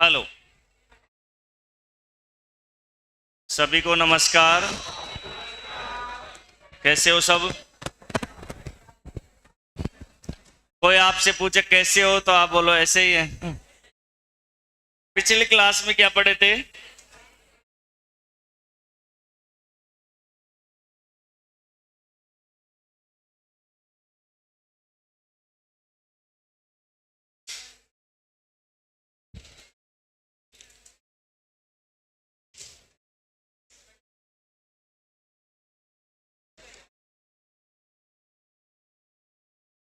Hello. सभी को नमस्कार। कैसे हो सब? कोई आपसे पूछे कैसे हो तो आप बोलो ऐसे ही है। पिछली क्लास में क्या पढ़े थे?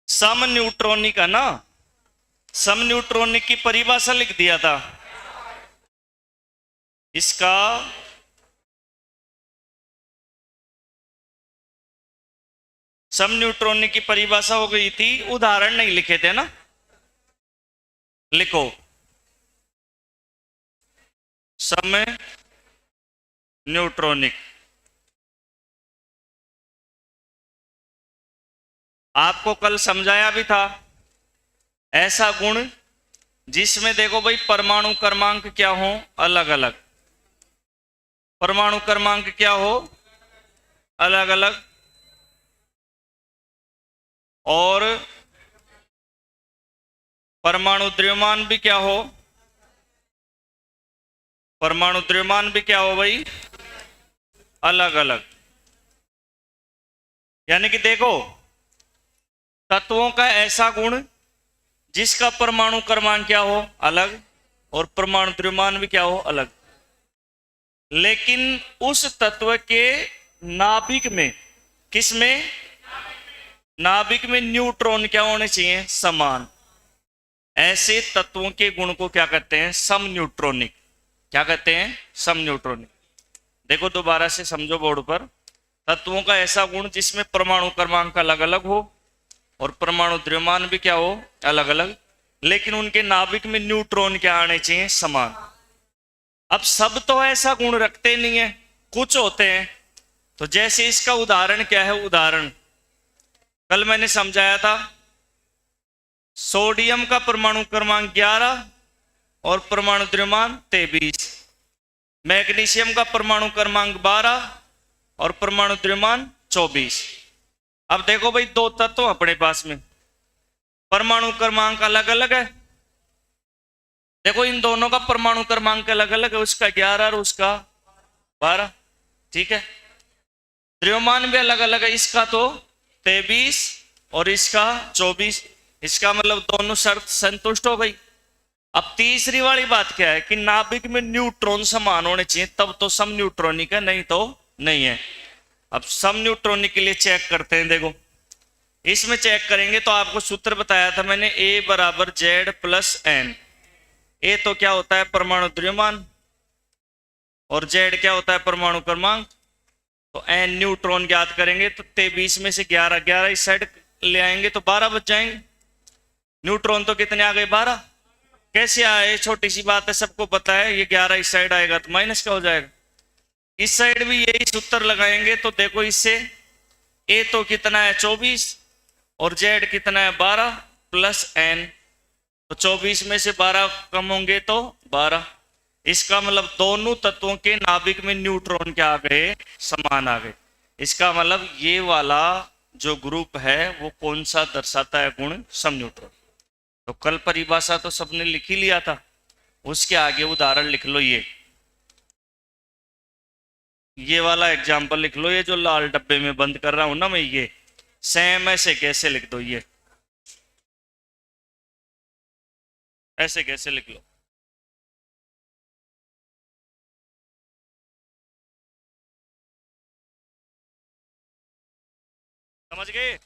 सम न्यूट्रॉनिक है ना। सम न्यूट्रॉनिक की परिभाषा लिख दिया था इसका। सम न्यूट्रॉनिक की परिभाषा हो गई थी, उदाहरण नहीं लिखे थे ना। लिखो। सम न्यूट्रॉनिक। आपको कल समझाया भी था। ऐसा गुण जिसमें देखो भाई परमाणु क्रमांक क्या हो अलग अलग। परमाणु क्रमांक क्या हो अलग अलग। और परमाणु द्रव्यमान भी क्या हो। परमाणु द्रव्यमान भी क्या हो भाई अलग अलग। यानी कि देखो, तत्वों का ऐसा गुण जिसका परमाणु क्रमांक क्या हो अलग और परमाणु द्रव्यमान भी क्या हो अलग, लेकिन उस तत्व के नाभिक में, किसमें? नाभिक में न्यूट्रॉन क्या होने चाहिए? समान। ऐसे तत्वों के गुण को क्या कहते हैं? सम न्यूट्रॉनिक। क्या कहते हैं? सम न्यूट्रॉनिक। देखो दोबारा से समझो बोर्ड पर। तत्वों का ऐसा गुण जिसमें परमाणु क्रमांक अलग अलग हो और परमाणु द्रव्यमान भी क्या हो अलग अलग, लेकिन उनके नाभिक में न्यूट्रॉन क्या आने चाहिए? समान। अब सब तो ऐसा गुण रखते नहीं है, कुछ होते हैं। तो जैसे इसका उदाहरण क्या है? उदाहरण कल मैंने समझाया था। सोडियम का परमाणु क्रमांक 11 और परमाणु द्रव्यमान 23। मैग्नीशियम का परमाणु क्रमांक 12 और परमाणु द्रव्यमान 24। अब देखो भाई, दो तत्व अपने पास में, परमाणु क्रमांक अलग अलग है। देखो इन दोनों का परमाणु क्रमांक अलग अलग है, उसका 11 और उसका 12। ठीक है। द्रव्यमान भी अलग अलग है, इसका तो 23 और इसका 24। इसका मतलब दोनों शर्त संतुष्ट हो गई। अब तीसरी वाली बात क्या है कि नाभिक में न्यूट्रॉन समान होने चाहिए, तब तो सम न्यूट्रॉनिक है, नहीं तो नहीं है। अब सम न्यूट्रॉनिक के लिए चेक करते हैं। देखो इसमें चेक करेंगे तो आपको सूत्र बताया था मैंने, ए बराबर जेड प्लस एन। ए तो क्या होता है? परमाणु द्रव्यमान। और जेड क्या होता है? परमाणु क्रमांक। तो एन न्यूट्रॉन ज्ञात करेंगे तो 23 में से 11 11 इस साइड ले आएंगे तो 12 बच जाएंगे। न्यूट्रॉन तो कितने आ गए? 12। कैसे आए? छोटी सी बात है, सबको पता है। ये 11 इस साइड आएगा तो माइनस का हो जाएगा। इस साइड भी यही सूत्र लगाएंगे तो देखो इससे ए तो कितना है? 24 और जेड कितना है? 12 प्लस एन। तो 24 में से 12 कम होंगे तो 12। इसका मतलब दोनों तत्वों के नाभिक में न्यूट्रॉन क्या आ गए? समान आ गए। इसका मतलब ये वाला जो ग्रुप है वो कौन सा दर्शाता है? गुण सम न्यूट्रॉन। तो कल परिभाषा तो सबने लिख ही लिया था, उसके आगे उदाहरण लिख लो। ये वाला एग्जाम्पल लिख लो, ये जो लाल डब्बे में बंद कर रहा हूं ना मैं, ये सेम ऐसे कैसे लिख दो? ये ऐसे कैसे लिख लो? समझ गए?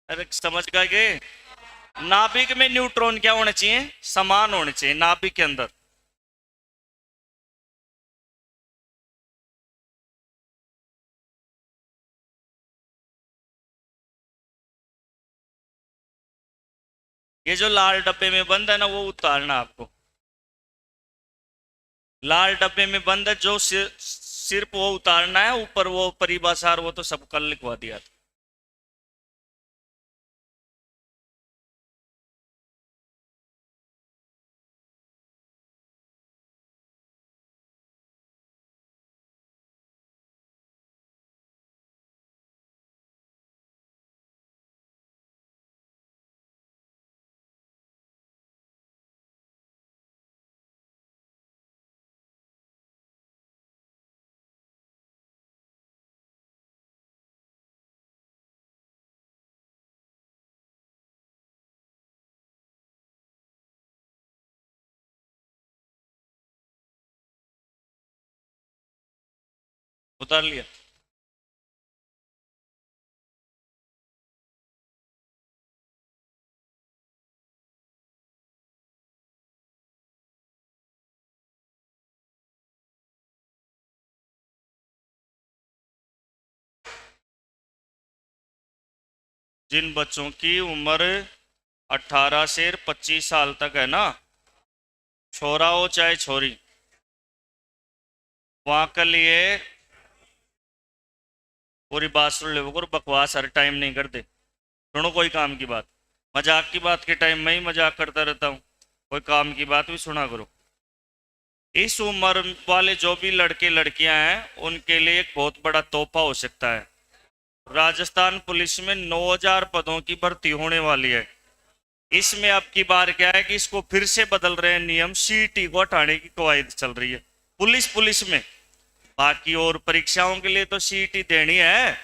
अरे समझ गए? नाभिक में न्यूट्रॉन क्या होने चाहिए? समान होने चाहिए नाभिक के अंदर। ये जो लाल डब्बे में बंद है ना, वो उतारना आपको। लाल डब्बे में बंद है जो सिर्फ वो उतारना है, ऊपर वो परिभाषा वो तो सब कल लिखवा दिया था। उतार लिया। जिन बच्चों की उम्र 18 से 25 साल तक है ना, छोरा हो चाहे छोरी, वहां के लिए पूरी बात सुन ले, वो बकवास हर टाइम नहीं करते। सुनो कोई काम की बात, मजाक की बात के टाइम में ही मजाक करता रहता हूँ, कोई काम की बात भी सुना करो। इस उम्र वाले जो भी लड़के लड़कियां हैं उनके लिए एक बहुत बड़ा तोहफा हो सकता है। राजस्थान पुलिस में 9,000 पदों की भर्ती होने वाली है। इसमें अब की बार क्या है कि इसको फिर से बदल रहे हैं नियम, सीटी को हटाने की कवायद चल रही है पुलिस में। बाकी और परीक्षाओं के लिए तो सीटी देनी है,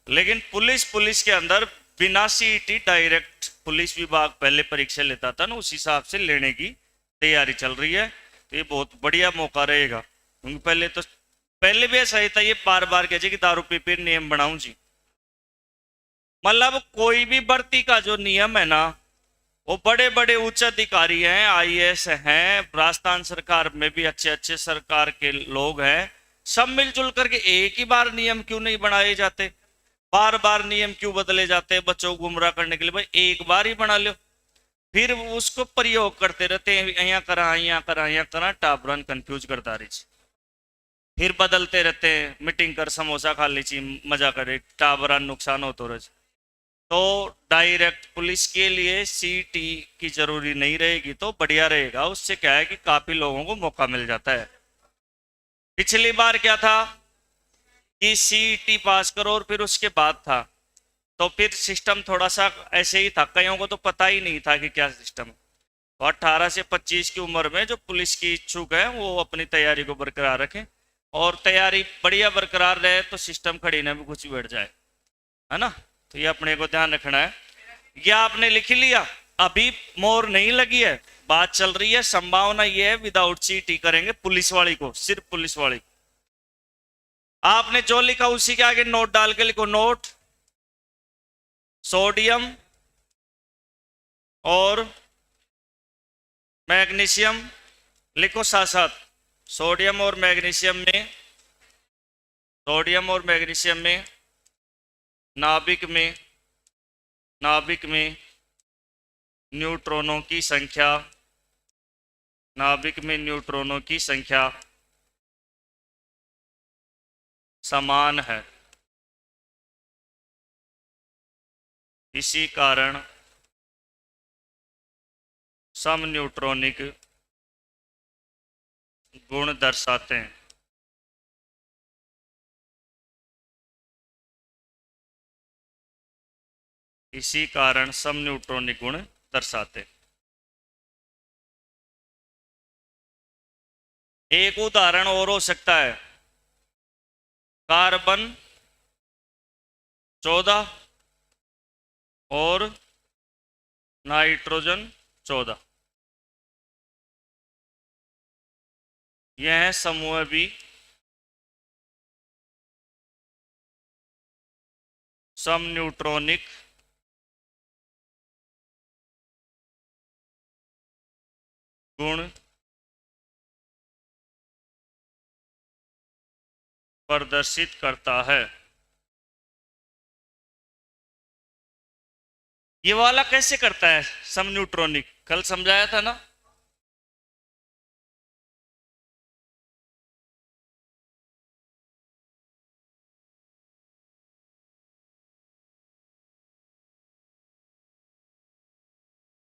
लेकिन पुलिस के अंदर बिना सीटी डायरेक्ट पुलिस विभाग पहले परीक्षा लेता था ना, उस हिसाब से लेने की तैयारी चल रही है। तो ये बहुत बढ़िया मौका रहेगा, क्योंकि पहले भी ऐसा ही था, ये बार बार कहे कि दारू पी पी नियम बनाऊं जी। मतलब कोई भी भर्ती का जो नियम है ना, वो बड़े बड़े उच्च अधिकारी हैं, आईएएस हैं, राजस्थान सरकार में भी अच्छे अच्छे सरकार के लोग हैं, सब मिलजुल करके एक ही बार नियम क्यों नहीं बनाए जाते? बार बार नियम क्यों बदले जाते हैं बच्चों को गुमराह करने के लिए? भाई एक बार ही बना लो, फिर उसको प्रयोग करते रहते हैं, यहाँ करा यहाँ करा यहाँ करा, टाबरन कंफ्यूज करता रही, फिर बदलते रहते हैं। मीटिंग कर समोसा खा लीजिए, मजा करे, टाबरन नुकसान हो तो रहे। तो डायरेक्ट पुलिस के लिए सीटी की जरूरी नहीं रहेगी तो बढ़िया रहेगा। उससे क्या है कि काफी लोगों को मौका मिल जाता है। पिछली बार क्या था कि सीटी पास करो और फिर उसके बाद था, तो फिर सिस्टम थोड़ा सा ऐसे ही था, कईयों को तो पता ही नहीं था कि क्या सिस्टम। तो 18 से 25 की उम्र में जो पुलिस की इच्छुक है वो अपनी तैयारी को बरकरार रखें, और तैयारी बढ़िया बरकरार रहे तो सिस्टम खड़ी ना भी कुछ बैठ जाए, है ना। तो ये अपने को ध्यान रखना है। ये आपने लिख लिया, अभी मोहर नहीं लगी है, बात चल रही है। संभावना ये है विदाउट सीटी करेंगे पुलिस वाली को, सिर्फ पुलिस वाली। आपने जो लिखा उसी के आगे नोट डाल के लिखो, नोट सोडियम और मैग्नीशियम लिखो साथ साथ। सोडियम और मैग्नीशियम में नाभिक में न्यूट्रॉनों की संख्या, समान है। इसी कारण सम न्यूट्रॉनिक गुण दर्शाते हैं। इसी कारण सम न्यूट्रॉनिक गुण दर्शाते हैं। एक उदाहरण और हो सकता है, कार्बन 14 और नाइट्रोजन 14, यह है समूह बी, सम न्यूट्रॉनिक गुण प्रदर्शित करता है। ये वाला कैसे करता है सम न्यूट्रॉनिक, कल समझाया था ना।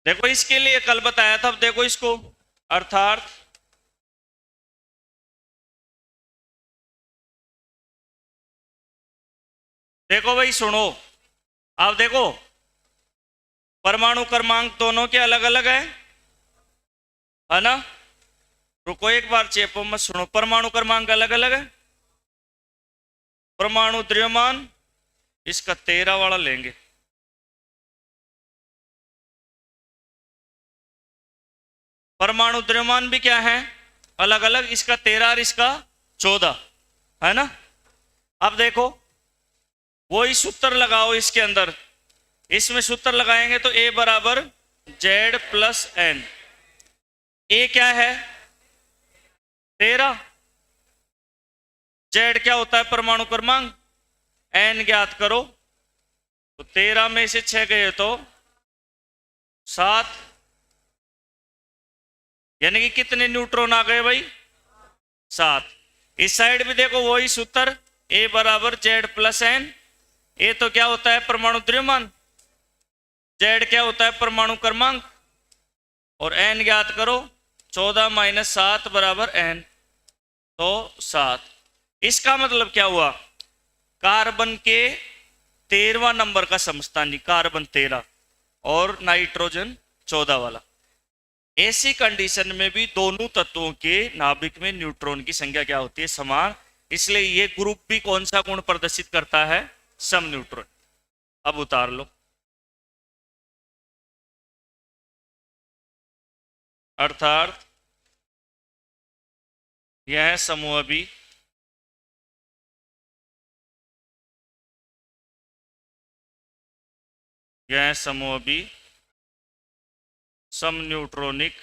देखो इसके लिए कल बताया था, अब देखो इसको, अर्थात देखो भाई सुनो, अब देखो परमाणु क्रमांक दोनों के अलग अलग है ना। रुको एक बार चेपो मत, सुनो, परमाणु क्रमांक अलग अलग है। परमाणु द्रव्यमान इसका 13 वाला लेंगे, परमाणु द्रव्यमान भी क्या है अलग अलग, इसका 13 और इसका 14, है ना। अब देखो वही सूत्र लगाओ इसके अंदर, इसमें सूत्र लगाएंगे तो A बराबर Z प्लस N। A क्या है 13, Z क्या होता है परमाणु क्रमांक, N ज्ञात करो। तो 13 में से 6 गए तो 7, यानी कि कितने न्यूट्रॉन आ गए भाई 7। इस साइड भी देखो वही सूत्र A बराबर Z प्लस N। A तो क्या होता है परमाणु द्रव्यमान, Z क्या होता है परमाणु क्रमांक, और N ज्ञात करो। 14 माइनस 7 बराबर N, तो 7। इसका मतलब क्या हुआ, कार्बन के 13वां नंबर का समस्थानिक कार्बन 13 और नाइट्रोजन 14 वाला। ऐसी कंडीशन में भी दोनों तत्वों के नाभिक में न्यूट्रॉन की संख्या क्या होती है समान, इसलिए ये ग्रुप भी कौन सा गुण प्रदर्शित करता है, सम न्यूट्रॉन। अब उतार लो, अर्थात यह समूह भी सम न्यूट्रॉनिक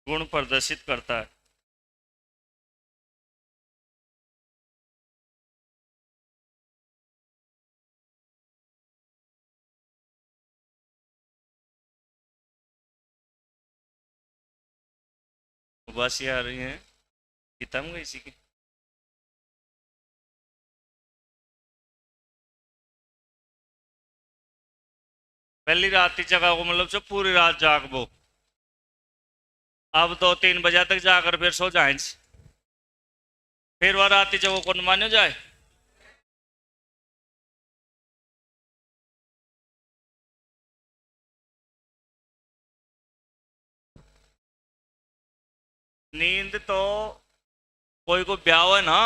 गुण प्रदर्शित करता है। बस ये आ रही है, खत्म गई इसी की। पहली रात की जगह को मतलब जो पूरी रात जागबो, अब 2-3 बजे तक जाकर फिर सो जाए, फिर वह रात की जगह को मानो जाए। नींद तो कोई को ब्याह है ना,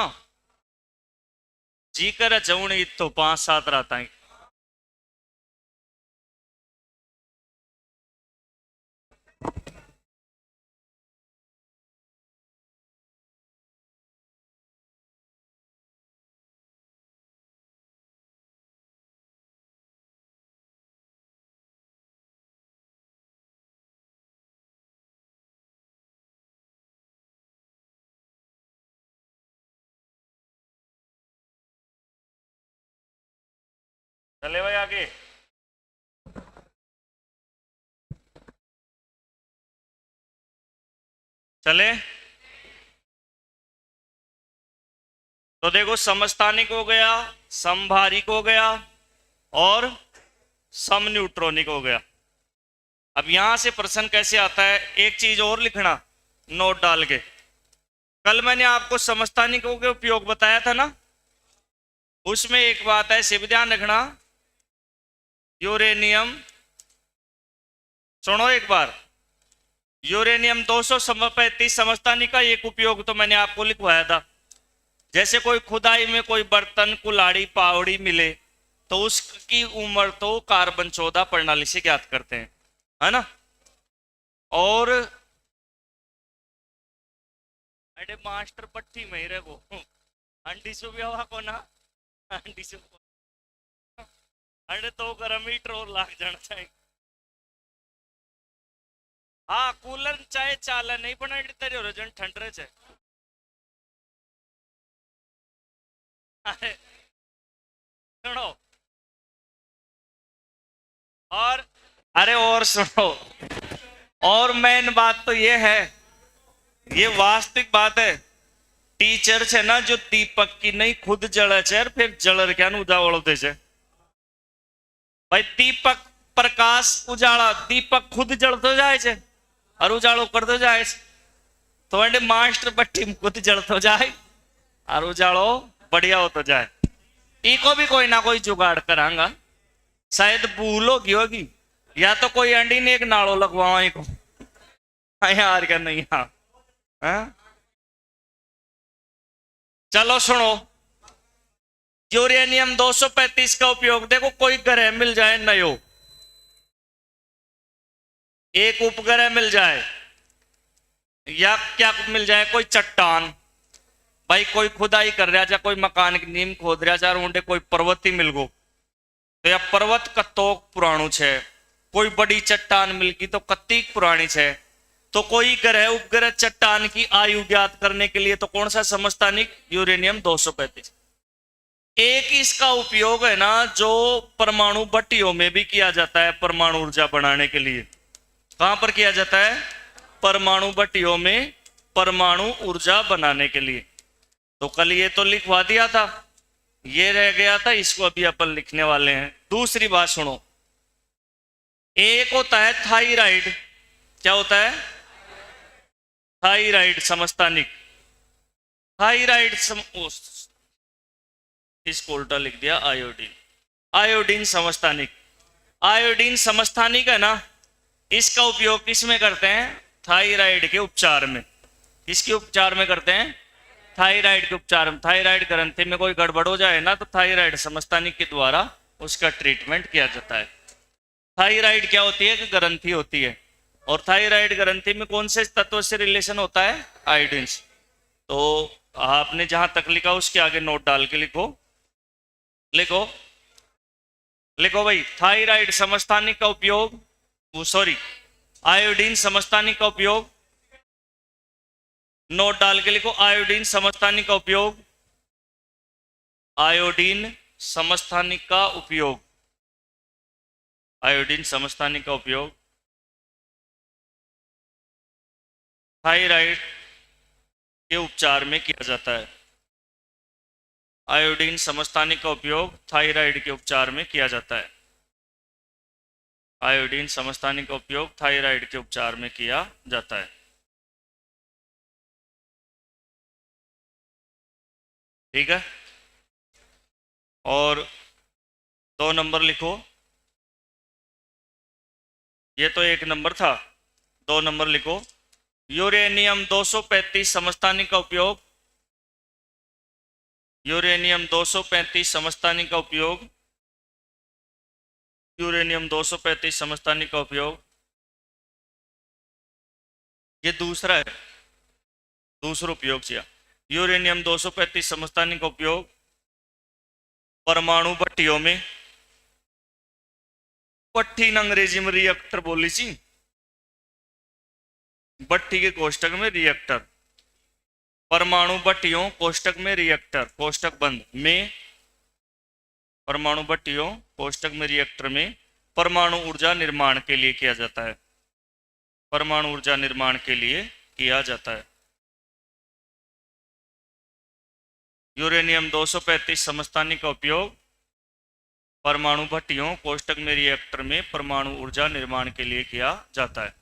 जी कर जऊन तो 5-7 रात आई। चले भाई आगे। चले तो देखो समस्थानिक हो गया, समभारिक हो गया और सम न्यूट्रॉनिक हो गया। अब यहां से प्रश्न कैसे आता है, एक चीज और लिखना नोट डाल के। कल मैंने आपको समस्थानिकों के उपयोग बताया था ना, उसमें एक बात है सिर्फ ध्यान रखना, यूरेनियम, सुनो एक बार, यूरेनियम 235 समस्थानिक का एक उपयोग तो मैंने आपको लिखवाया था। जैसे कोई खुदाई में कोई बर्तन कुल्हाड़ी पावड़ी मिले तो उसकी उम्र तो कार्बन 14 प्रणाली से ज्ञात करते हैं, है ना। और अरे मास्टर पट्टी में ही रहो, अंडी सु भी हवा को ना, अंडी सु अरे तो गर्म मीटर और लाग जाना चाहिए। हाँ कूलर चाहे चाला नहीं पण तेरे ओरिजिन ठंड रहे छे। अरे सुनो और, अरे और सुनो, और मेन बात तो ये है, ये वास्तविक बात है, टीचर छे ना जो दीपक की नहीं खुद जले छे फिर जलर क्या उजावल दे छे भाई। दीपक प्रकाश उजाला, दीपक खुद जलतो जाए छे और उजालो करतो जाए छे, तो एंड मास्टर पट्टी खुद जलतो जाए और उजालो बढ़िया होता जाए। इको भी कोई ना कोई जुगाड़ करांगा, शायद भूल होगी, या तो कोई अंडी ने एक नाड़ो लगवाओ इको यार क्या नहीं। हाँ चलो सुनो, यूरेनियम 235 का उपयोग देखो, कोई ग्रह मिल जाए नयो, एक उपग्रह मिल जाए या क्या मिल जाए कोई चट्टान, भाई कोई खुदाई कर रहा चाहे कोई मकान की नींव खोद रहा चाहे ऊंडे कोई पर्वत ही मिल गो तो या पर्वत कत्तो पुराणु छे। कोई बड़ी चट्टान मिल गई तो कत्ती पुरानी छे। तो कोई ग्रह उपग्रह चट्टान की आयु ज्ञात करने के लिए तो कौन सा समस्थानिक यूरेनियम 235। एक इसका उपयोग है ना जो परमाणु भट्टियों में भी किया जाता है परमाणु ऊर्जा बनाने के लिए। कहां पर किया जाता है? परमाणु भट्टियों में परमाणु ऊर्जा बनाने के लिए। तो कल ये तो लिखवा दिया था, ये रह गया था, इसको अभी अपन लिखने वाले हैं। दूसरी बात सुनो, एक होता है थायराइड। क्या होता है? थायराइड समस्थानिक। थायराइड इसको उल्टा लिख दिया, आयोडीन। आयोडीन समस्थानिक। आयोडीन समस्थानिक है ना, इसका उपयोग किस में करते हैं? थायराइड के उपचार में। किसके उपचार में करते हैं? थायराइड के उपचार में। थायराइड ग्रंथि में कोई गड़बड़ हो जाए ना तो थायराइड समस्थानिक के द्वारा उसका ट्रीटमेंट किया जाता है। थायराइड क्या होती है? कि ग्रंथि होती है, और थायराइड ग्रंथि में कौन से तत्व से रिलेशन होता है? आयोडीन। तो आपने जहां तक लिखा उसके आगे नोट डाल के लिखो। लिखो लिखो भाई, थायराइड समस्थानिक का उपयोग, वो सॉरी आयोडीन समस्थानिक का उपयोग, नोट डाल के लिखो आयोडीन समस्थानिक का उपयोग। आयोडीन समस्थानिक का उपयोग, आयोडीन समस्थानिक का उपयोग थायराइड के उपचार में किया जाता है। आयोडीन समस्थानिक का उपयोग थायराइड के उपचार में किया जाता है। आयोडीन समस्थानिक का उपयोग थायराइड के उपचार में किया जाता है। ठीक है, और 2 नंबर लिखो। ये तो 1 नंबर था, 2 नंबर लिखो। यूरेनियम 235 समस्थानिक का उपयोग, यूरेनियम 235 समस्थानिक का उपयोग, यूरेनियम 235 समस्थानिक का उपयोग। ये दूसरा है, दूसरा उपयोग किया। यूरेनियम 235 समस्थानिक का उपयोग परमाणु भट्टियों में, भट्टी अंग्रेजी में रिएक्टर बोली सी, भट्टी के कोष्टक में रिएक्टर, परमाणु भट्टियों कोष्टक में रिएक्टर, कोष्टक बंद में, परमाणु भट्टियों कोष्टक में रिएक्टर में परमाणु ऊर्जा निर्माण के लिए किया जाता है। परमाणु ऊर्जा निर्माण के लिए किया जाता है। यूरेनियम 235 समस्थानिक का उपयोग परमाणु भट्टियों कोष्टक में रिएक्टर में परमाणु ऊर्जा निर्माण के लिए किया जाता है।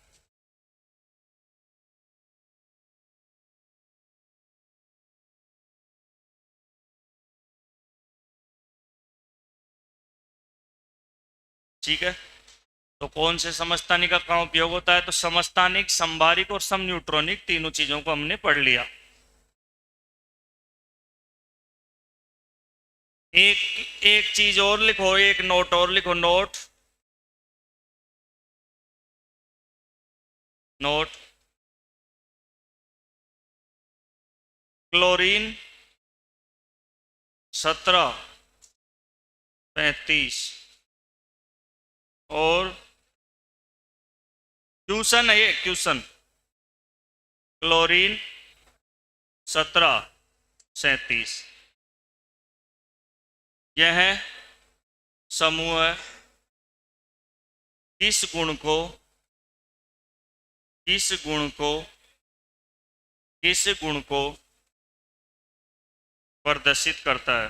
ठीक है, तो कौन से समस्थानिक का कहाँ उपयोग होता है? तो समस्थानिक, संभारिक और समन्यूट्रॉनिक, तीनों चीजों को हमने पढ़ लिया। एक एक चीज और लिखो, एक नोट और लिखो। नोट नोट क्लोरीन 1735 और क्यूसन है, ये क्यूसन, क्लोरीन 1737। यह समूह किस गुण को, किस गुण को, किस गुण को प्रदर्शित करता है?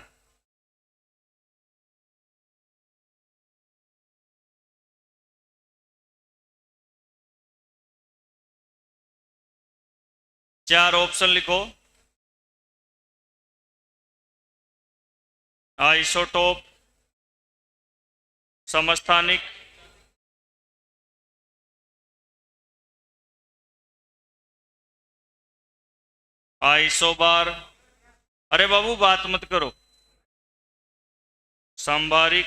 चार ऑप्शन लिखो। आइसोटोप, समस्थानिक, आइसोबार, अरे बाबू बात मत करो, संभारिक,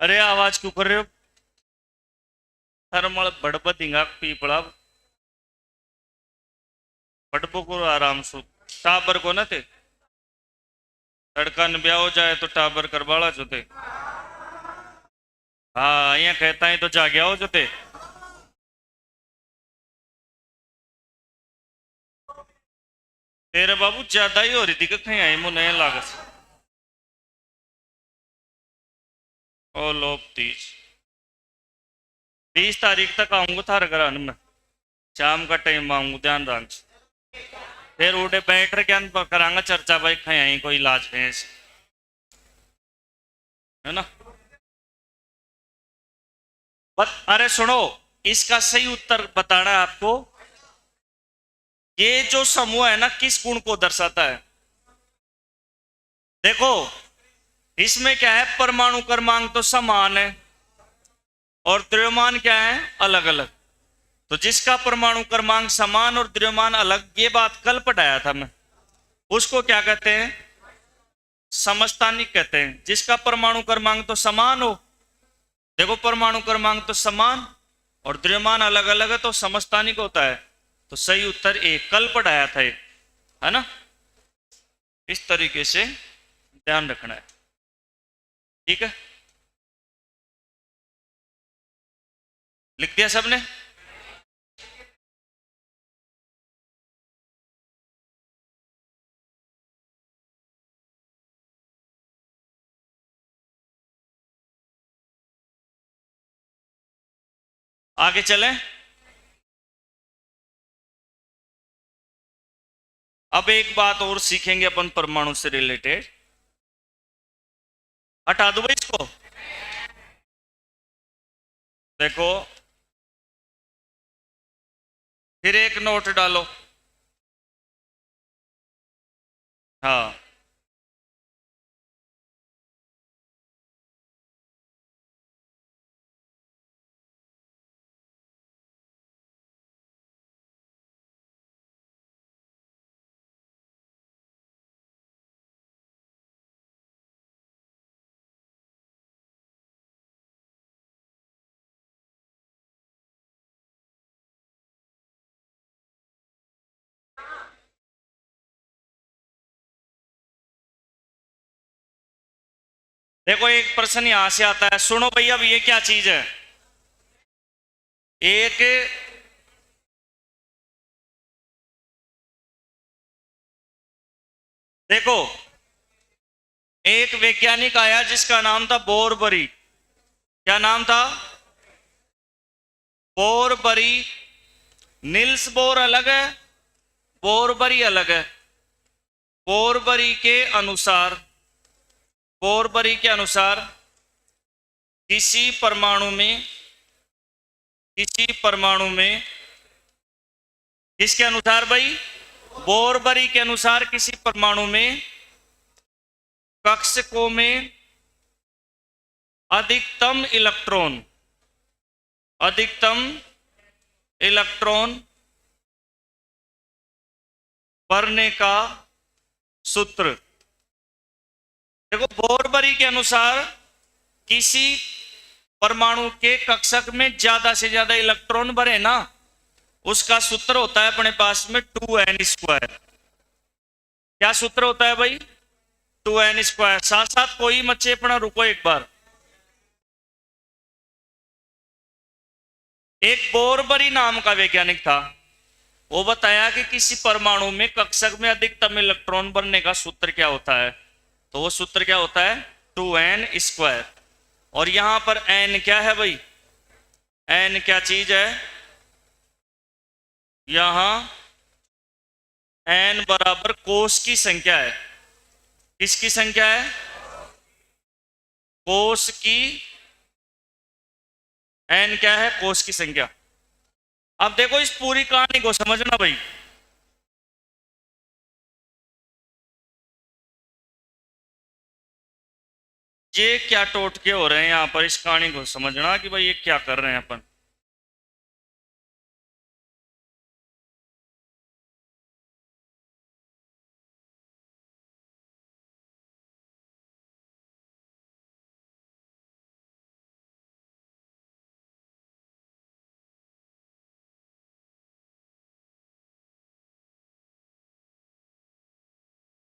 अरे आवाज क्यों कर रहे हो? थर्मल बड़बदिंगा पीपड़ा बड़बो को आराम सु टाबर को न थे लड़का न ब्याह हो जाए तो टाबर करवाला जो थे। हाँ यहाँ कहता है तो जा गया हो जो थे। तेरे बाबू ज्यादा ही हो रही थी कहीं आई मुझे लागत। ओ लोग 30 तारीख तक आऊंगा थारे घर में। शाम का टाइम आऊंगा ध्यान रख। फिर उठे बैठ के करांगा चर्चा भाई कहीं आई कोई इलाज है ऐसे, है ना। अरे सुनो, इसका सही उत्तर बताना है आपको। ये जो समूह है ना किस गुण को दर्शाता है? देखो इसमें क्या है, परमाणु क्रमांक तो समान है और द्रव्यमान क्या है, अलग अलग। तो जिसका परमाणु क्रमांक समान और द्रव्यमान अलग, ये बात कल पढ़ाया था मैं, उसको क्या कहते हैं, समस्थानिक कहते हैं। जिसका परमाणु क्रमांक तो समान हो, देखो परमाणु क्रमांक तो समान और द्रव्यमान अलग अलग है तो समस्थानिक होता है। तो सही उत्तर ए, कल पढ़ाया था एक, है ना। इस तरीके से ध्यान रखना है, ठीक है। लिख दिया सबने? आगे चलें। अब एक बात और सीखेंगे अपन परमाणु से रिलेटेड। हटा दो भाई इसको। देखो फिर एक नोट डालो। हाँ देखो एक प्रश्न यहां से आता है, सुनो भैया अब ये क्या चीज है। एक देखो एक वैज्ञानिक आया जिसका नाम था बोरबरी। क्या नाम था? बोरबरी। निल्स बोर अलग है, बोरबरी अलग है। बोरबरी के अनुसार, बोरबरी के अनुसार किसी परमाणु में, किसी परमाणु में, किसके अनुसार भाई? बोरबरी के अनुसार किसी परमाणु में कक्षकों में अधिकतम इलेक्ट्रॉन, अधिकतम इलेक्ट्रॉन भरने का सूत्र। देखो बोरबरी के अनुसार किसी परमाणु के कक्षक में ज्यादा से ज्यादा इलेक्ट्रॉन भरे ना, उसका सूत्र होता है अपने पास में 2n²। क्या सूत्र होता है भाई? 2n²। साथ साथ कोई मच्छे अपना रुको एक बार। एक बोरबरी नाम का वैज्ञानिक था, वो बताया कि किसी परमाणु में कक्षक में अधिकतम इलेक्ट्रॉन भरने का सूत्र क्या होता है। तो वो सूत्र क्या होता है? 2n²। और यहां पर n क्या है भाई? n क्या चीज है? यहां n बराबर कोष की संख्या है। किसकी संख्या है? कोष की। n क्या है? कोष की संख्या। अब देखो इस पूरी कहानी को समझना भाई। ये क्या टोटके हो रहे हैं यहां पर, इस कहानी को समझना कि भाई ये क्या कर रहे हैं अपन।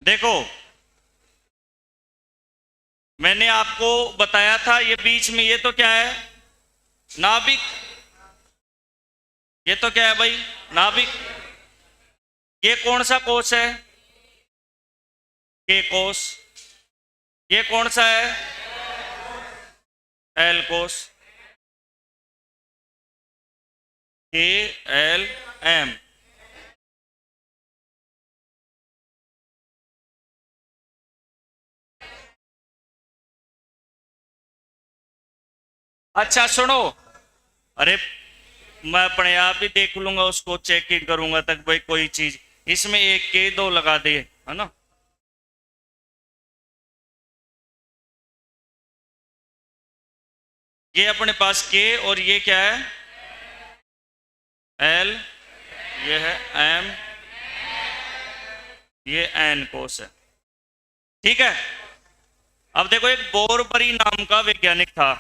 देखो मैंने आपको बताया था, ये बीच में ये तो क्या है, नाभिक। ये तो क्या है भाई, नाभिक। ये कौन सा कोष है, के कोष। ये कौन सा है, एल कोष, के एल एम। अच्छा सुनो, अरे मैं अपने आप ही देख लूंगा, उसको चेकिंग करूंगा तक भाई कोई चीज इसमें एक के दो लगा दे, है ना। ये अपने पास के और ये क्या है, एल, ये है एम, ये एन कोष है। ठीक है। अब देखो एक बोरबरी नाम का वैज्ञानिक था,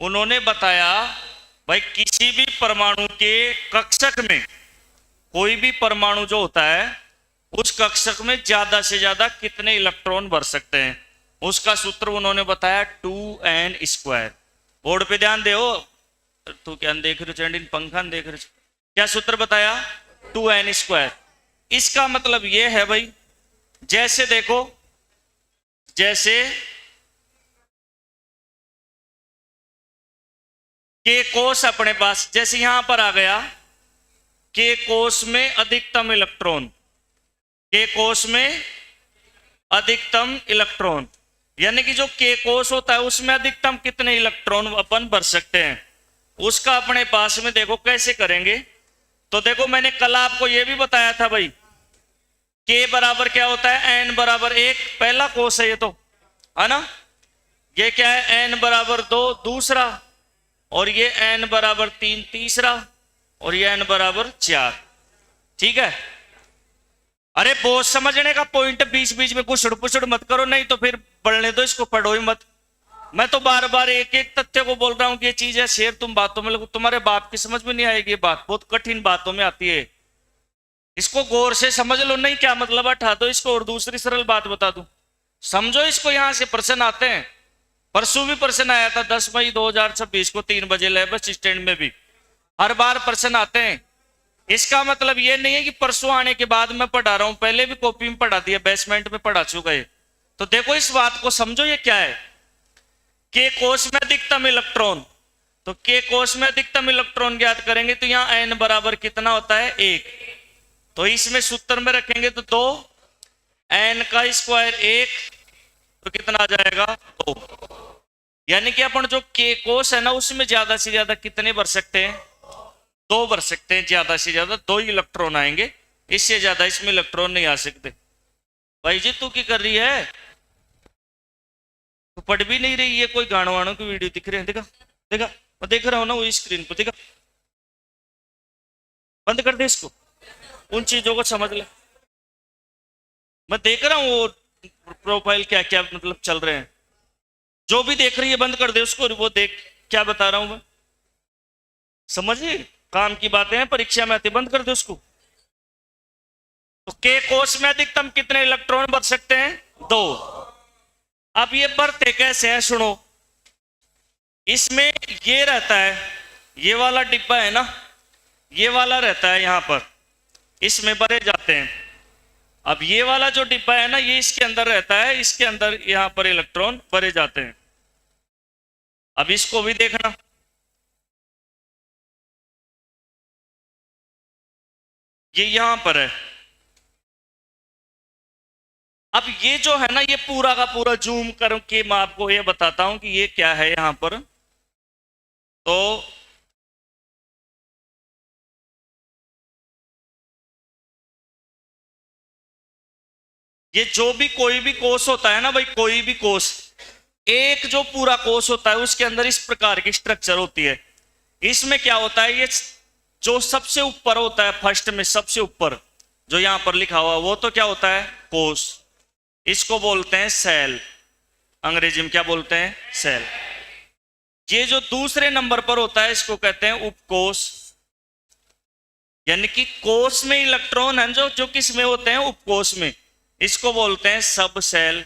उन्होंने बताया भाई किसी भी परमाणु के कक्षक में, कोई भी परमाणु जो होता है उस कक्षक में ज्यादा से ज्यादा कितने इलेक्ट्रॉन भर सकते हैं, उसका सूत्र उन्होंने बताया 2n²। बोर्ड पे ध्यान दो, तू क्या देख रहे हो चंडिन, पंखा देख रहे हो, क्या सूत्र बताया, 2n²। इसका मतलब ये है भाई, जैसे देखो, जैसे के कोष अपने पास, जैसे यहां पर आ गया के कोष में अधिकतम इलेक्ट्रॉन, के कोष में अधिकतम इलेक्ट्रॉन, यानी कि जो के कोष होता है उसमें अधिकतम कितने इलेक्ट्रॉन अपन भर सकते हैं, उसका अपने पास में देखो कैसे करेंगे। तो देखो मैंने कल आपको यह भी बताया था भाई, के बराबर क्या होता है, एन बराबर 1 पहला कोष है ये तो, है ना। ये क्या है, एन बराबर 2 दूसरा, और ये एन बराबर 3 तीसरा, और ये एन बराबर 4। ठीक है। अरे बहुत समझने का पॉइंट, बीच बीच में कुछ पुछड़ मत करो, नहीं तो फिर पढ़ने दो, इसको पढ़ो ही मत। मैं तो बार बार एक एक तथ्य को बोल रहा हूं कि ये चीज है, शेर तुम बातों में लगो, तुम्हारे बाप की समझ में नहीं आएगी, ये बात बहुत कठिन बातों में आती है, इसको गौर से समझ लो। नहीं क्या मतलब, हटा दो इसको और दूसरी सरल बात बता दूं, समझो इसको। यहां से प्रश्न आते हैं, परसों भी प्रश्न आया था 10 मई 2026 को 3 बजे ले बस स्टैंड में भी, हर बार प्रश्न आते हैं। इसका मतलब ये नहीं है कि परसों आने के बाद मैं पढ़ा रहा हूं, पहले भी कॉपी में पढ़ा दिया, बेसमेंट में पढ़ा चुका है। तो देखो इस बात को समझो, ये क्या है, के कोष में अधिकतम इलेक्ट्रॉन, तो के कोष में अधिकतम इलेक्ट्रॉन ज्ञात करेंगे तो यहां एन बराबर कितना होता है, 1। तो इसमें सूत्र में रखेंगे तो 2 एन का स्क्वायर 1, तो कितना आ जाएगा 2। यानी कि अपन जो के कोष है ना उसमें ज्यादा से ज्यादा कितने भर सकते हैं, 2 भर सकते हैं, ज्यादा से ज्यादा 2 ही इलेक्ट्रॉन आएंगे, इससे ज्यादा इसमें इलेक्ट्रॉन नहीं आ सकते। भाई जी तू क्या कर रही है, तो पढ़ भी नहीं रही है, कोई गानों वाणों की वीडियो दिख रहे हैं, देखा देखा, मैं देख रहा हूं ना वो स्क्रीन पर, देखा। बंद कर दे इसको, उन चीजों को समझ ले, मैं देख रहा हूं वो प्रोफाइल क्या क्या मतलब चल रहे हैं, जो भी देख रही है बंद कर दे उसको, वो देख क्या बता रहा हूं मैं, समझिए काम की बातें हैं, परीक्षा में आती, बंद कर दे उसको। तो के कोष में अधिकतम कितने इलेक्ट्रॉन भर सकते हैं, 2। अब ये बढ़ते कैसे हैं सुनो, इसमें ये रहता है, ये वाला डिब्बा है ना, ये वाला रहता है यहां पर, इसमें भरे जाते हैं। अब ये वाला जो डिब्बा है ना, ये इसके अंदर रहता है, इसके अंदर यहां पर इलेक्ट्रॉन भरे जाते हैं। अब इसको भी देखना, ये यहां पर है। अब ये जो है ना, ये पूरा का पूरा जूम करके मैं आपको ये बताता हूं कि ये क्या है यहां पर। तो ये जो भी कोई भी कोष होता है ना भाई, कोई भी कोष, एक जो पूरा कोष होता है उसके अंदर इस प्रकार की स्ट्रक्चर होती है। इसमें क्या होता है, ये जो सबसे ऊपर होता है, फर्स्ट में सबसे ऊपर जो यहां पर लिखा हुआ, वो तो क्या होता है, कोष। इसको बोलते हैं सेल, अंग्रेजी में क्या बोलते हैं, सेल। ये जो दूसरे नंबर पर होता है इसको कहते हैं उपकोष, यानी कि कोष में इलेक्ट्रॉन है जो जो किस में होते हैं, उपकोष में। इसको बोलते हैं सब सेल।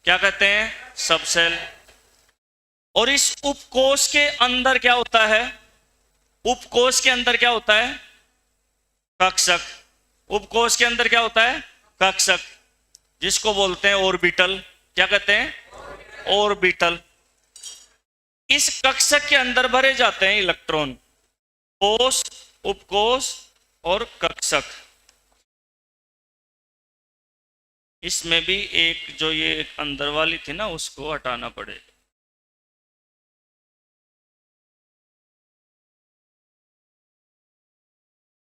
क्या कहते हैं? सब सेल। और इस उपकोष के अंदर क्या होता है? उपकोष के अंदर क्या होता है? कक्षक। उपकोष के अंदर क्या होता है? कक्षक, जिसको बोलते हैं ऑर्बिटल। क्या कहते हैं? ऑर्बिटल। इस कक्षक के अंदर भरे जाते हैं इलेक्ट्रॉन। कोष, उपकोष और कक्षक। इसमें भी एक जो ये एक अंदर वाली थी ना, उसको हटाना पड़ेगा।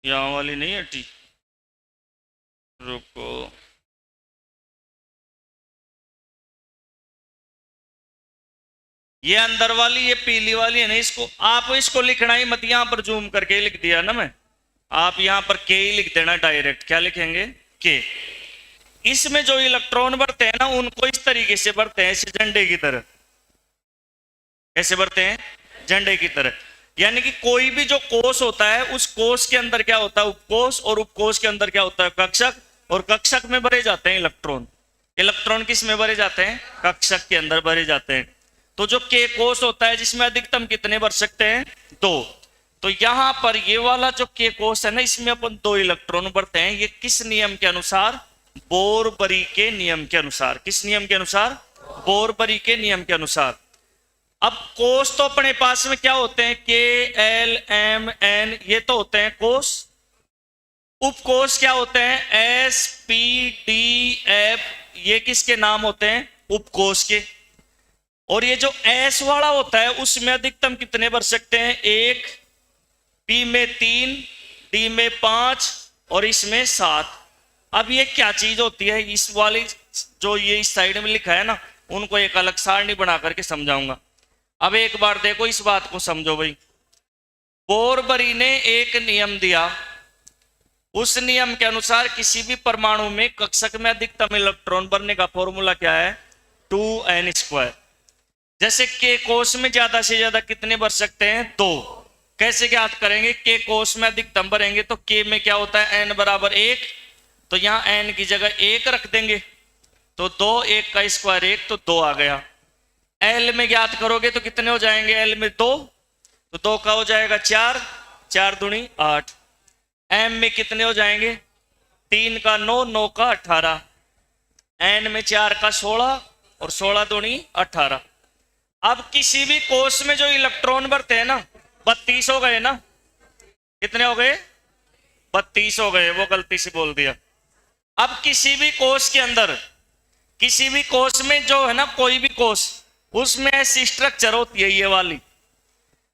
यहां वाली नहीं हटी, रुको। ये अंदर वाली, ये पीली वाली है ना, इसको आप इसको लिखना ही मत, यहां पर जूम करके लिख दिया ना मैं। आप यहां पर के ही लिख देना डायरेक्ट। क्या लिखेंगे? के। इसमें जो इलेक्ट्रॉन बढ़ते हैं ना, उनको इस तरीके से बढ़ते हैं, ऐसे झंडे की तरह। कैसे बढ़ते हैं? झंडे की तरह। यानी कि कोई भी जो कोष होता है, उस कोष के अंदर क्या होता है? उपकोष। और उपकोष के अंदर क्या होता है? कक्षक। और कक्षक में भरे जाते हैं इलेक्ट्रॉन। इलेक्ट्रॉन किस में भरे जाते हैं? कक्षक के अंदर भरे जाते हैं। तो जो के कोष होता है, जिसमें अधिकतम कितने भर सकते हैं? 2। तो यहां पर ये वाला जो के कोष है ना, इसमें अपन 2 इलेक्ट्रॉन भरते हैं। ये किस नियम के अनुसार? बोरबरी के नियम के अनुसार। किस नियम के अनुसार? बोरबरी के नियम के अनुसार। अब कोष तो अपने पास में क्या होते हैं? के, एल, एम, एन, ये तो होते हैं कोष। उपकोष क्या होते हैं? एस, पी, डी, एफ, ये किसके नाम होते हैं? उपकोष के। और ये जो एस वाला होता है, उसमें अधिकतम कितने भर सकते हैं? 1, पी में 3, डी में 5 और इसमें 7। अब ये क्या चीज होती है? इस वाली जो ये इस साइड में लिखा है ना, उनको एक अलग सारणी बना करके समझाऊंगा। अब एक बार देखो, इस बात को समझो भाई। बोरबरी ने एक नियम दिया। उस नियम के अनुसार किसी भी परमाणु में कक्षक में अधिकतम इलेक्ट्रॉन भरने का फॉर्मूला क्या है? 2n²। जैसे के कोष में ज्यादा से ज्यादा कितने भर सकते हैं? 2। कैसे ज्ञात करेंगे? के कोष में अधिकतम भरेंगे तो के में क्या होता है? n बराबर 1। तो यहां n की जगह 1 रख देंगे, तो 2, 1 का स्क्वायर 1, तो 2 आ गया। एल में ज्ञात करोगे तो कितने हो जाएंगे? एल में 2, तो 2 का हो जाएगा 4, 4 दूनी 8। एम में कितने हो जाएंगे? 3 का 9, 9 का 18। एन में 4 का 16 और 16 दूनी 18। अब किसी भी कोष में जो इलेक्ट्रॉन भरते हैं ना, 32 हो गए ना? कितने हो गए? 32 हो गए, वो गलती से बोल दिया। अब किसी भी कोष के अंदर, किसी भी कोष में जो है ना, कोई भी कोष, उसमें ऐसी स्ट्रक्चर होती है ये वाली।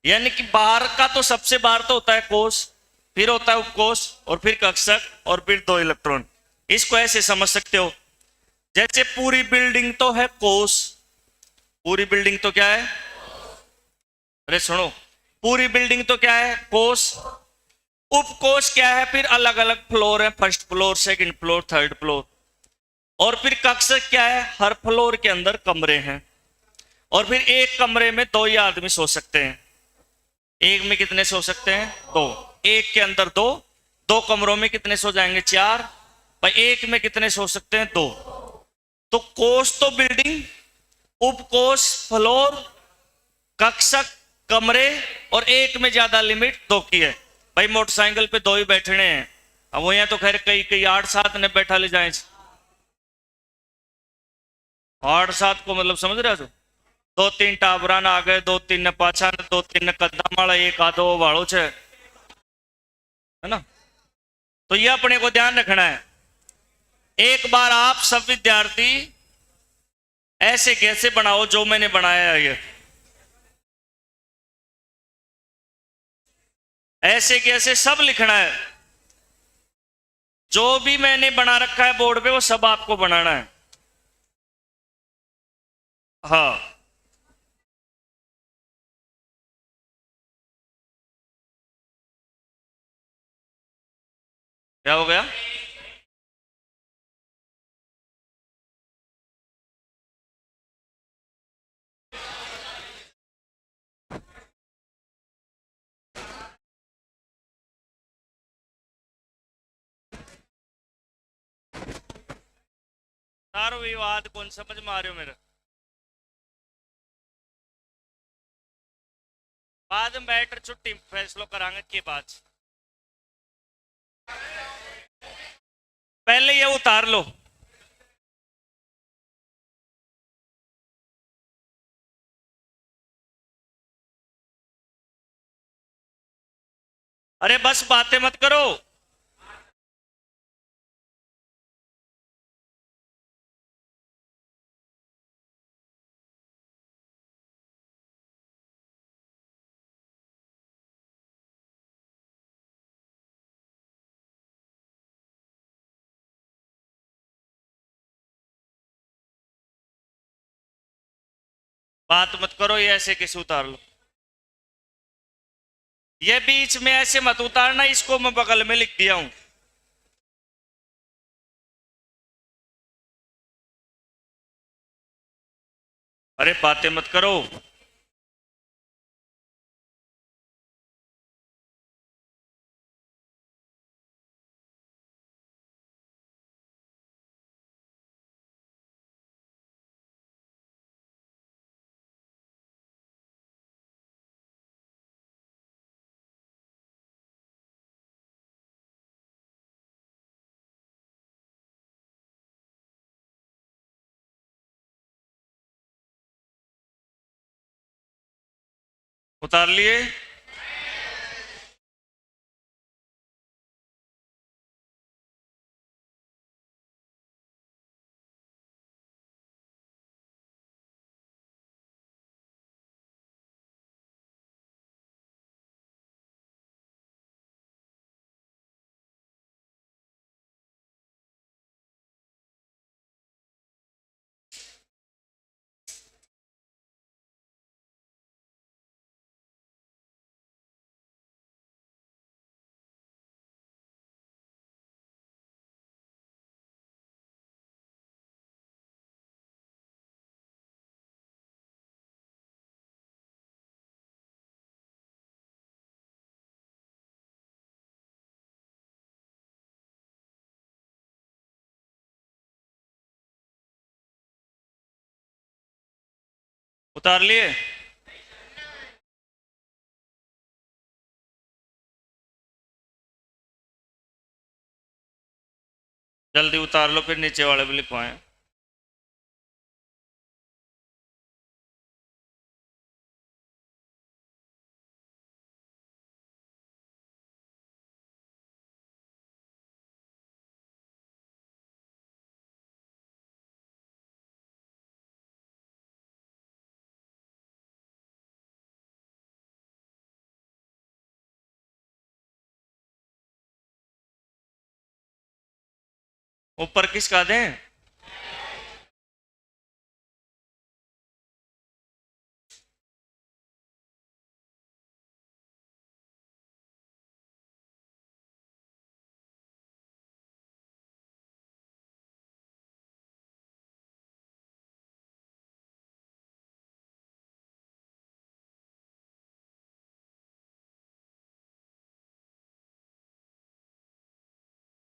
यानी कि बाहर का तो सबसे बाहर तो होता है कोष, फिर होता है उपकोष और फिर कक्षक और फिर 2 इलेक्ट्रॉन। इसको ऐसे समझ सकते हो, जैसे पूरी बिल्डिंग तो है कोष। पूरी बिल्डिंग तो क्या है? अरे सुनो, पूरी बिल्डिंग तो क्या है? कोष। उपकोष क्या है? फिर अलग अलग फ्लोर है, first floor, second floor, third floor. और फिर कक्षक क्या है? हर फ्लोर के अंदर कमरे हैं। और फिर एक कमरे में 2 ही आदमी सो सकते हैं। एक में कितने सो सकते हैं? 2। एक के अंदर 2, 2 कमरों में कितने सो जाएंगे? 4। भाई एक में कितने सो सकते हैं? 2। तो कोष तो बिल्डिंग, उपकोष फ्लोर, कक्षक कमरे, और एक में ज्यादा लिमिट 2 की है। भाई मोटरसाइकिल पे 2 ही बैठने हैं। अब वो यहाँ तो खैर कई 8-7 ने बैठा ले जाए। 8-7 को मतलब समझ रहे हो? 2-3 टाबरा आ गए, 2-3 ने पाछा ने, 2-3 ने कद्दा माड़ा, एक आधो वाड़ो छे, है ना? तो ये अपने को ध्यान रखना है। एक बार आप सब विद्यार्थी ऐसे कैसे बनाओ जो मैंने बनाया है, ये ऐसे कैसे सब लिखना है। जो भी मैंने बना रखा है बोर्ड पे, वो सब आपको बनाना है। हाँ, क्या हो गया? सारो विवाद कौन समझ में आ रहे हो मेरे? बाद में बैठ छुट्टी फैसलो करांगे के बाद। पहले ये उतार लो। अरे बस बातें मत करो। बात मत करो, ये ऐसे कैसे उतार लो? ये बीच में ऐसे मत उतारना, इसको मैं बगल में लिख दिया हूं। अरे बातें मत करो। उतार लिए? उतार लिए? जल्दी उतार लो, फिर नीचे वाले भी लिखवाएं। ऊपर किसका दें?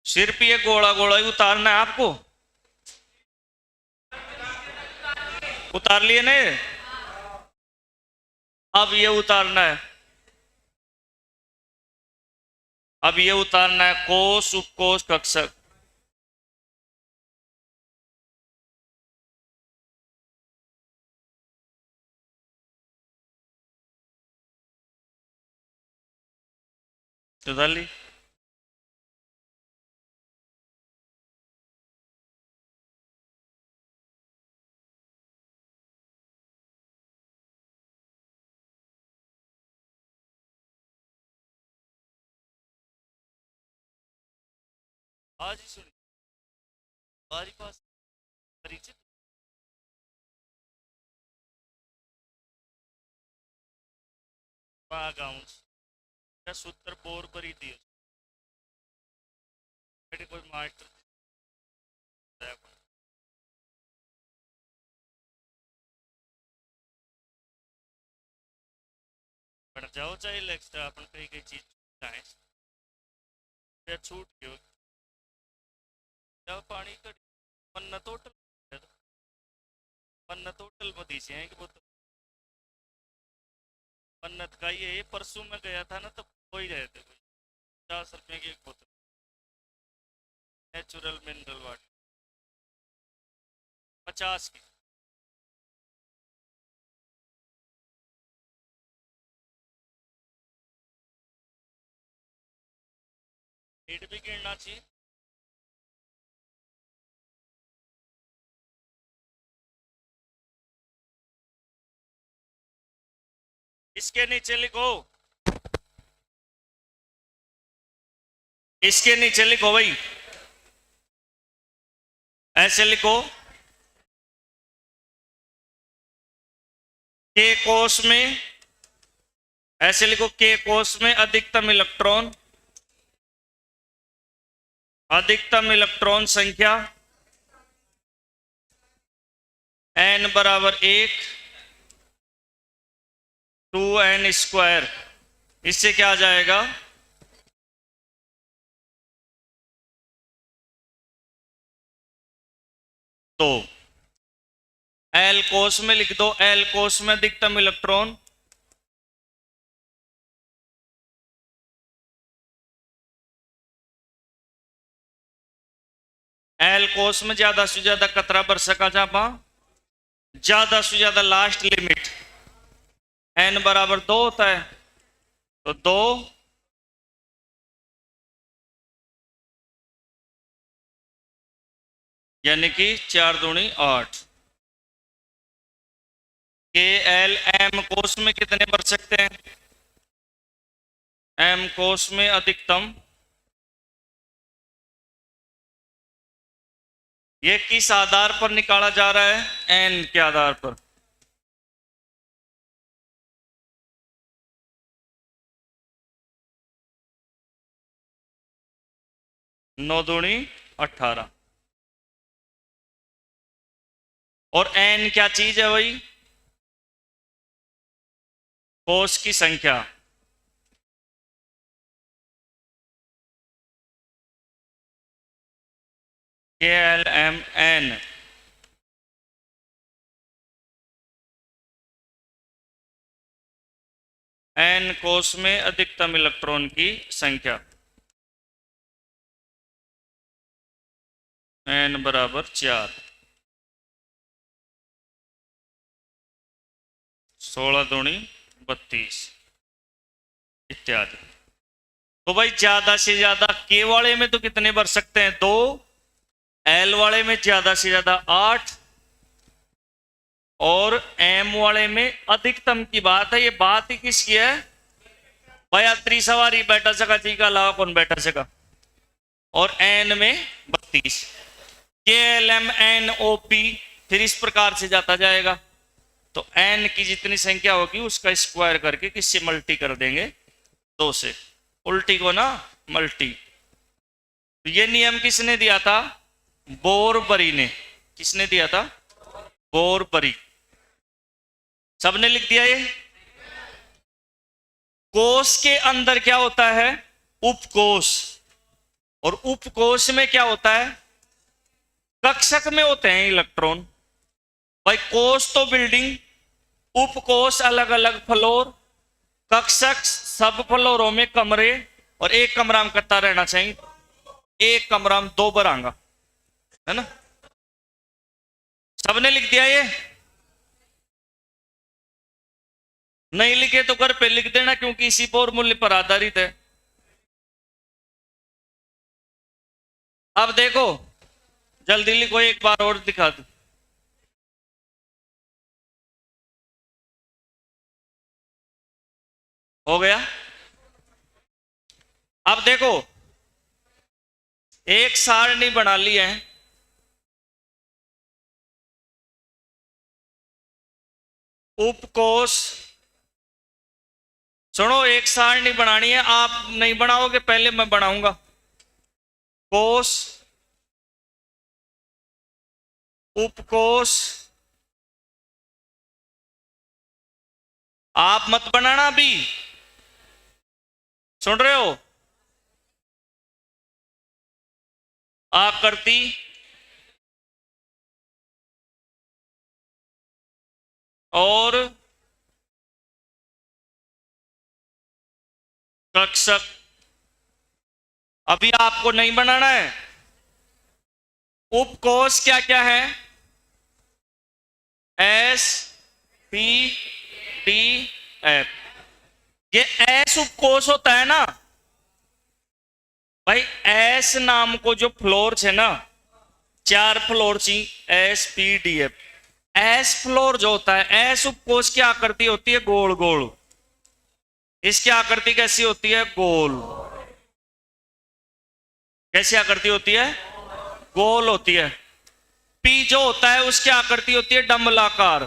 सिर्फ ये गोला गोला ही उतारना है आपको? उतार लिए ने? अब ये उतारना है। अब ये उतारना है, कोस उपकोस कक्षक। उतार ली? आज ही सुनी हमारी पास परिचित गाँव सूत्र बोर पर ही थी। कोई मास्टर बढ़ जाओ चाहे एक्स्ट्रा अपन कई कई चीज चाहे छूट गयो। पानी कड़ी मन न तो मन्नत होटल में दी हैं कि बोतल। मन्नत का ये परसों में गया था ना, तब हो ही रहे थे कोई 50 रुपए की एक बोतल नेचुरल मिनरल वाटर, 50 की। रेट भी गिरना चाहिए। इसके नीचे लिखो, इसके नीचे लिखो भाई, ऐसे लिखो के कोष में, ऐसे लिखो के कोष में अधिकतम इलेक्ट्रॉन संख्या n बराबर 1 2n²। इससे क्या आ जाएगा, तो L कोष में लिख दो, L कोष में अधिकतम इलेक्ट्रॉन L कोष में ज्यादा से ज्यादा कतरा भर सका जापा, ज्यादा से ज्यादा लास्ट लिमिट n बराबर 2 होता है, तो 2 यानी कि 4 दूनी 8। के एल एम कोष में कितने भर सकते हैं, एम कोष में अधिकतम, ये किस आधार पर निकाला जा रहा है, एन के आधार पर। नौ दूनी 18। और एन क्या चीज है भाई, कोष की संख्या। के एल एम एन एन कोष में अधिकतम इलेक्ट्रॉन की संख्या, n बराबर 4, 16 दूनी 32 इत्यादि। तो भाई ज्यादा से ज्यादा के वाले में तो कितने भर सकते हैं, 2, एल वाले में ज्यादा से ज्यादा 8, और एम वाले में अधिकतम की बात है। ये बात ही किसकी है भाई, यात्री सवारी बैठा सका जी का अलावा कौन बैठा सका, और एन में 32, K L M N O P फिर इस प्रकार से जाता जाएगा। तो एन की जितनी संख्या होगी उसका स्क्वायर करके किससे मल्टी कर देंगे, 2 से, उल्टी को ना मल्टी। तो ये नियम किसने दिया था, बोरबरी ने। किसने दिया था, बोरबरी। सबने लिख दिया ये। कोष के अंदर क्या होता है, उपकोष, और उपकोष में क्या होता है, कक्षक में होते हैं इलेक्ट्रॉन। भाई कोष तो बिल्डिंग, उपकोष अलग अलग फ्लोर, कक्षक सब फ्लोरों में कमरे, और एक कमरा में कितना रहना चाहिए, एक कमरा में 2 बरांगा, है ना। सबने लिख दिया ये, नहीं लिखे तो घर पे लिख देना, क्योंकि इसी फॉर्मूले पर आधारित है। अब देखो जल्दी लिखो, एक बार और दिखा दो। हो गया। अब देखो एक सारणी बना ली है, उपकोष, सुनो एक सारणी बनानी है, आप नहीं बनाओगे, पहले मैं बनाऊंगा। कोष, उपकोष, आप मत बनाना भी, सुन रहे हो, आकृति, और कक्षक। अभी आपको नहीं बनाना है। उपकोष क्या क्या है? S, P, D, F. ये एस उपकोष होता है ना भाई। एस नाम को जो फ्लोर है ना, 4 फ्लोर ची, S, P, D, F. S floor जो होता है, एस उपकोष की आकृति होती है गोल गोल। इसकी आकृति कैसी होती है? गोल। कैसी आकृति होती है? गोल होती है। पी जो होता है उसकी आकृति होती है डमलाकार।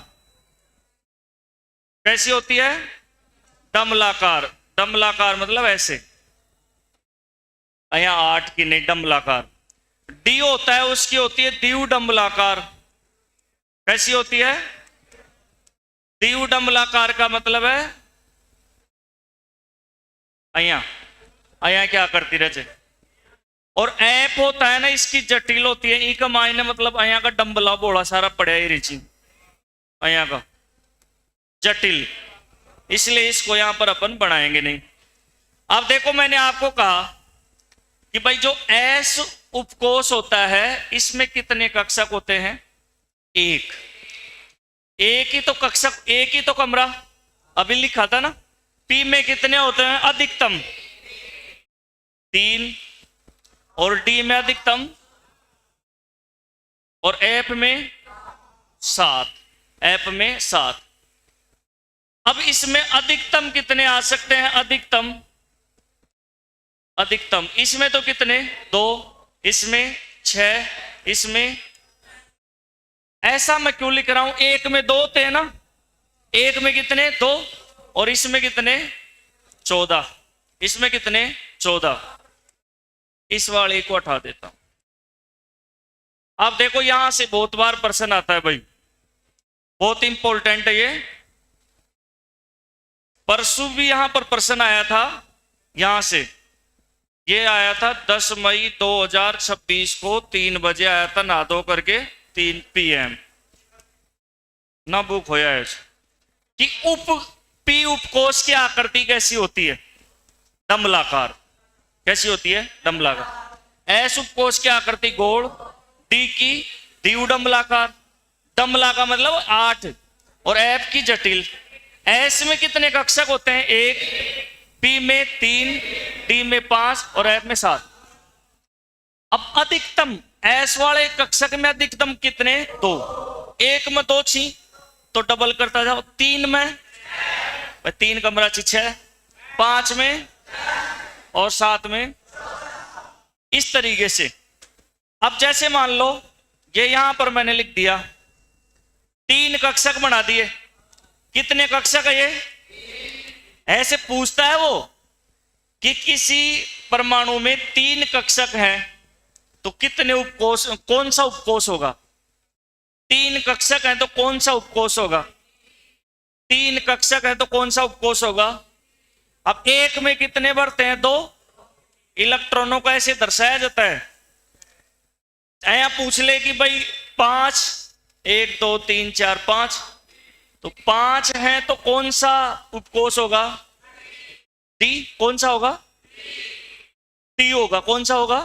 कैसी होती है? डमलाकार। डमलाकार मतलब ऐसे, यहाँ 8 की नहीं, डमलाकार। डी होता है उसकी होती है द्विव डमलाकार। कैसी होती है? द्विव डमलाकार का मतलब है अया क्या करती रहे। और ऐप होता है ना, इसकी जटिल होती है। ई का मायने मतलब अया का डम्बला बोला सारा पड़ा ही रिची, अया का जटिल, इसलिए इसको यहां पर अपन बनाएंगे नहीं। अब देखो, मैंने आपको कहा कि भाई जो एस उपकोष होता है इसमें कितने कक्षक होते हैं? एक। एक ही तो कक्षक, एक ही तो कमरा अभी लिखा था ना। पी में कितने होते हैं? अधिकतम 3, और डी में अधिकतम, और एफ में 7। एफ में 7। अब इसमें अधिकतम कितने आ सकते हैं? अधिकतम अधिकतम इसमें तो कितने? 2, इसमें 6, इसमें। ऐसा मैं क्यों लिख रहा हूं? एक में 2 थे ना, एक में कितने? 2, और इसमें कितने? 14। इसमें कितने? 14। इस वाले को हटा देता हूं। अब देखो, यहां से बहुत बार प्रश्न आता है भाई, बहुत इंपॉर्टेंट है ये। परसों भी यहां पर प्रश्न आया था, यहां से ये आया था 10 मई 2026 को 3 बजे आया था, नहा धो करके 3 PM ना बुक होया है कि पी उपकोष की आकृति कैसी होती है? डमलाकार। कैसी होती है? डमलाकार। एस उपकोष की आकृति गोल, डी की द्विव डमलाकार। डमलाकार मतलब 8, और एफ की जटिल। एस में कितने कक्षक होते हैं? 1, पी में 3, डी में 5, और एफ में 7। अब अधिकतम एस वाले कक्षक में अधिकतम कितने? 2। 1 में 2 छी तो डबल करता जाओ। 3 में 3 कमरा छी 6, 5 में और 7 में। इस तरीके से। अब जैसे मान लो ये यहां पर मैंने लिख दिया 3 कक्षक बना दिए। कितने कक्षक है ये? ऐसे पूछता है वो कि किसी परमाणु में 3 कक्षक हैं तो कितने उपकोष, कौन सा उपकोष होगा? 3 कक्षक हैं तो कौन सा उपकोष होगा? 3 कक्षक हैं तो कौन सा उपकोष होगा? अब एक में कितने बढ़ते हैं? 2 इलेक्ट्रॉनों का ऐसे दर्शाया जाता है। यहां पूछ ले कि भाई 5, 1 2 3 4 5, तो 5 है तो कौन सा उपकोष होगा? डी। कौन सा होगा? टी होगा। कौन सा होगा?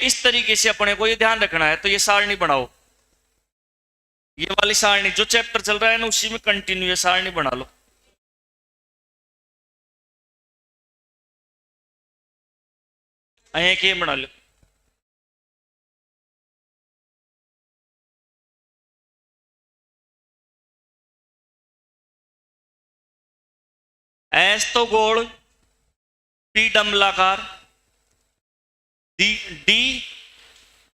इस तरीके से अपने को ये ध्यान रखना है। तो ये सारणी बनाओ, ये वाली सारणी जो चैप्टर चल रहा है ना उसी में कंटिन्यू सारणी बना लो। के बना लो। एस तो गोल, पी डमलाकार, डी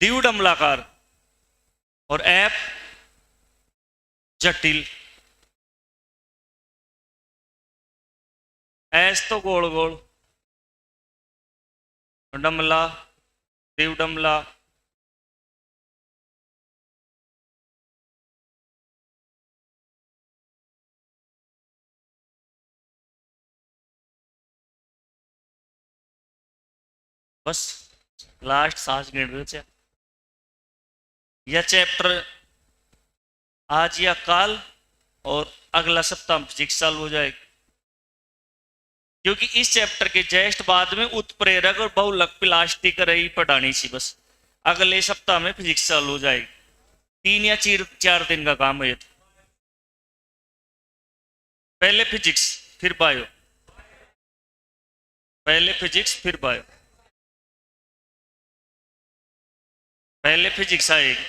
द्विव डमलाकार, और एफ जटिल। एस तो गोल गोल, डमला, द्विव डमला, बस लास्ट सांस गिन रहे थे। यह चैप्टर आज या कल और अगला सप्ताह में फिजिक्स चालू हो जाएगी, क्योंकि इस चैप्टर के जस्ट बाद में उत्प्रेरक और बहुलक प्लास्टिक रही पढ़ानी सी बस। अगले सप्ताह में फिजिक्स चालू हो जाएगी। 3 या 4 दिन का काम है ये। पहले फिजिक्स फिर बायो, पहले फिजिक्स फिर बायो, पहले फिजिक्स आएगी,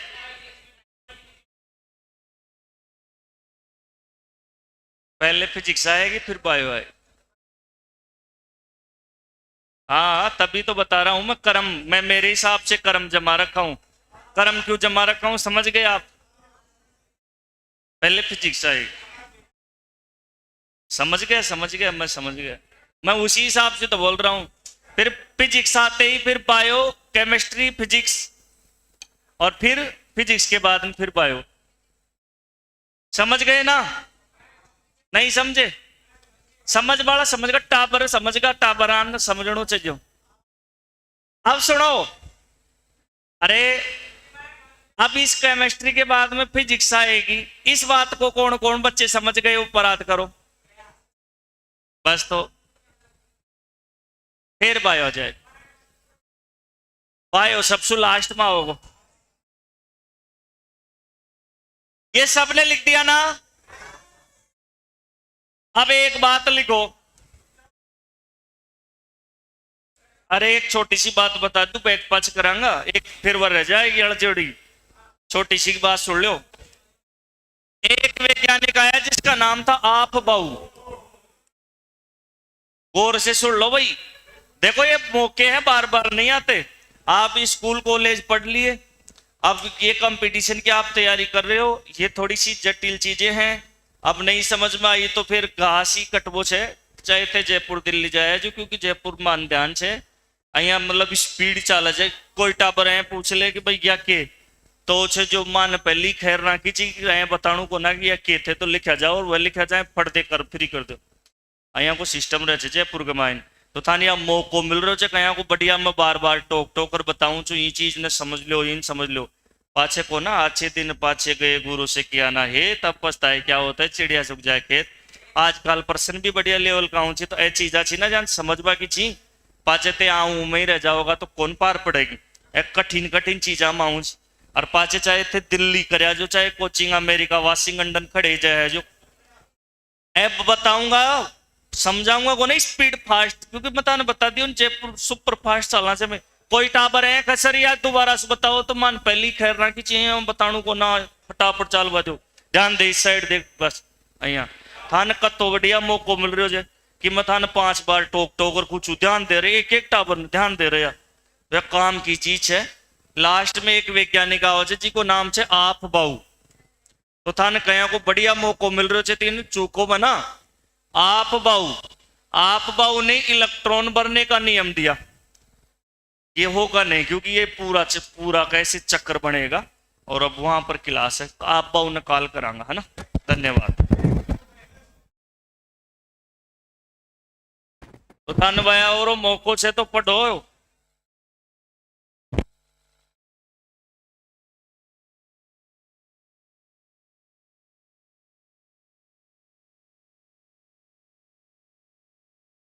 पहले फिजिक्स आएगी फिर बायो आएगी। हाँ तभी तो बता रहा हूं मैं। कर्म मैं मेरे हिसाब से कर्म जमा रखा हूं। कर्म क्यों जमा रखा हूं समझ गए आप? पहले फिजिक्स आएगी। समझ गया समझ गया, मैं समझ गया। मैं उसी हिसाब से तो बोल रहा हूं। फिर फिजिक्स आते ही फिर बायो, केमिस्ट्री, फिजिक्स, और फिर फिजिक्स के बाद में फिर बायो। समझ गए ना? नहीं समझे? समझ वाला समझ गया, टाबर समझ गया, टाबरान समझनो चाहिए। अब सुनो, अरे अब इस केमिस्ट्री के बाद में फिजिक्स आएगी। इस बात को कौन कौन बच्चे समझ गए ऊपर हाथ करो बस। तो फिर बायो जाए, बायो सबसे लास्ट में होगा। ये सबने लिख दिया ना? अब एक बात लिखो। अरे एक छोटी सी बात बता दूं, बैक पच करांगा एक, फिर वह रह जाएगी अड़चोड़ी। छोटी सी बात सुन लो। एक वैज्ञानिक आया जिसका नाम था आप बाऊ। गौर से सुन लो भाई। देखो ये मौके हैं, बार बार नहीं आते। आप स्कूल कॉलेज पढ़ लिए, अब ये कंपटीशन की आप तैयारी कर रहे हो, ये थोड़ी सी जटिल चीजें हैं। अब नहीं समझ में आई तो फिर घास ही कटबो छे, चाहे थे जयपुर दिल्ली जाए जो, क्योंकि जयपुर मान ध्यान छे अहिया मतलब स्पीड चाले जाए। कोई टाबर है पूछ ले कि भाई क्या के, तो छे जो मान पहली खैर ना की चीज बताणु को ना कि या के थे तो लिखा जाओ, और वह लिखा जाए फट दे कर फ्री कर दो। अहिया को सिस्टम रहे जयपुर के माइन। तो थाने यहाँ मौको मिल रहा है कहीं को बढ़िया मैं बार बार टोक टोक कर बताऊं छू, ये चीज ने समझ लो, इन समझ लो। पाछे को ना अच्छे दिन पाछे गए गुरु से किया ना है, तब पछताए क्या होता है, चिड़िया सुख जाए खेत। आजकल प्रश्न भी बढ़िया लेवल का ऊंची, तो ए चीज अच्छी ना जान समझबा की ची। पाचे ते आऊं में ही रह जाओगा तो कौन पार पड़ेगी। एक कठिन कठिन चीजा माऊं, और पाचे चाहे थे दिल्ली करया जो, चाहे कोचिंग अमेरिका वाशिंगटन खड़े जाए जो, ऐप बताऊंगा समझाऊंगा को नहीं स्पीड फास्ट, क्योंकि मैं बता दी जयपुर सुपर फास्ट चलना से। मैं कोई टाबर है कसर यार दोबारा से बताओ तो मान पहली खैर ना की चाहिए बताणु को ना, फटाफट चालवा दो। ध्यान दे इस साइड देख बस। अहिया थान कतो बढ़िया मौको मिल रहा है कि मैं थान 5 बार टोक टोक और पूछू। ध्यान दे रहे, एक एक टाबर ध्यान दे रहे यार, वह काम की चीज है। लास्ट में एक वैज्ञानिक आओ जी को नाम है आप बाऊ। तो थाने कया को बढ़िया मौको मिल रहा है, तीन चूको में ना आप बाऊ ने इलेक्ट्रॉन भरने का नियम दिया। ये होगा नहीं क्योंकि ये पूरा कैसे चक्कर बनेगा, और अब वहां पर क्लास है तो आप बाऊ ने कॉल करांगा, है ना। धन्यवाद। तो धन्यवाद और मौको से तो पढ़ो।